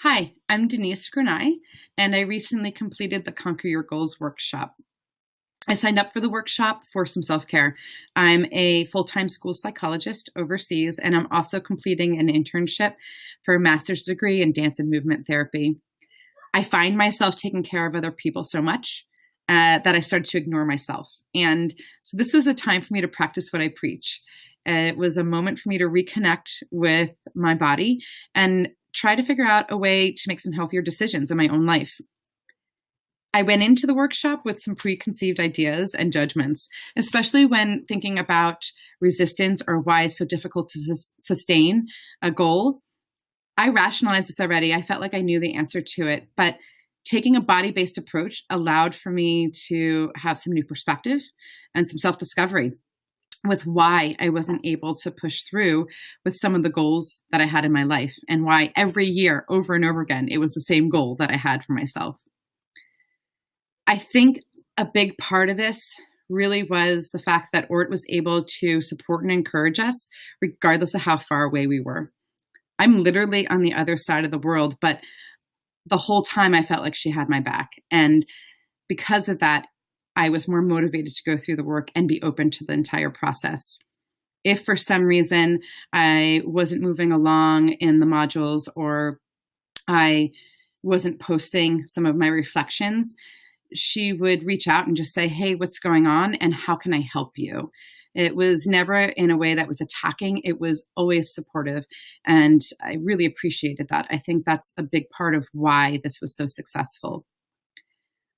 Hi, I'm Denise, and I recently completed the Conquer Your Goals workshop. I signed up for the workshop for some self-care. I'm a full-time school psychologist overseas, and I'm also completing an internship for a master's degree in dance and movement therapy. I find myself taking care of other people so much that I started to ignore myself. And so this was a time for me to practice what I preach. It was a moment for me to reconnect with my body and try to figure out a way to make some healthier decisions in my own life. I went into the workshop with some preconceived ideas and judgments, especially when thinking about resistance or why it's so difficult to sustain a goal. I rationalized this already. I felt like I knew the answer to it, but taking a body-based approach allowed for me to have some new perspective and some self-discovery with why I wasn't able to push through with some of the goals that I had in my life, and why every year over and over again, it was the same goal that I had for myself. I think a big part of this really was the fact that Orit was able to support and encourage us regardless of how far away we were. I'm literally on the other side of the world, but the whole time I felt like she had my back. And because of that, I was more motivated to go through the work and be open to the entire process. If for some reason I wasn't moving along in the modules, or I wasn't posting some of my reflections, she would reach out and just say, "Hey, what's going on? And how can I help you?" It was never in a way that was attacking. It was always supportive. And I really appreciated that. I think that's a big part of why this was so successful.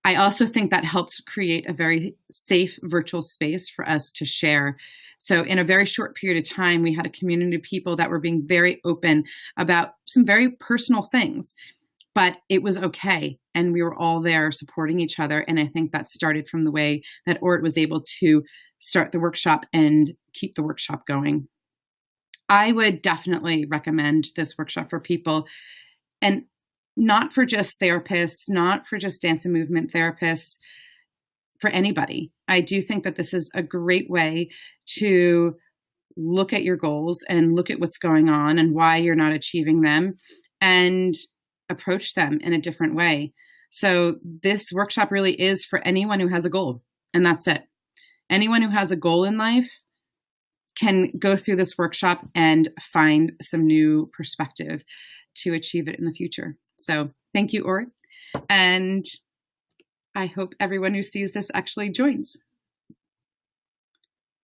I also think that helped create a very safe virtual space for us to share. So in a very short period of time, we had a community of people that were being very open about some very personal things, but it was okay. And we were all there supporting each other. And I think that started from the way that Orit was able to start the workshop and keep the workshop going. I would definitely recommend this workshop for people, and not for just therapists, not for just dance and movement therapists, for anybody. I do think that this is a great way to look at your goals and look at what's going on and why you're not achieving them, and approach them in a different way. So this workshop really is for anyone who has a goal, and that's it. Anyone who has a goal in life can go through this workshop and find some new perspective to achieve it in the future. So thank you, Orit. And I hope everyone who sees this actually joins.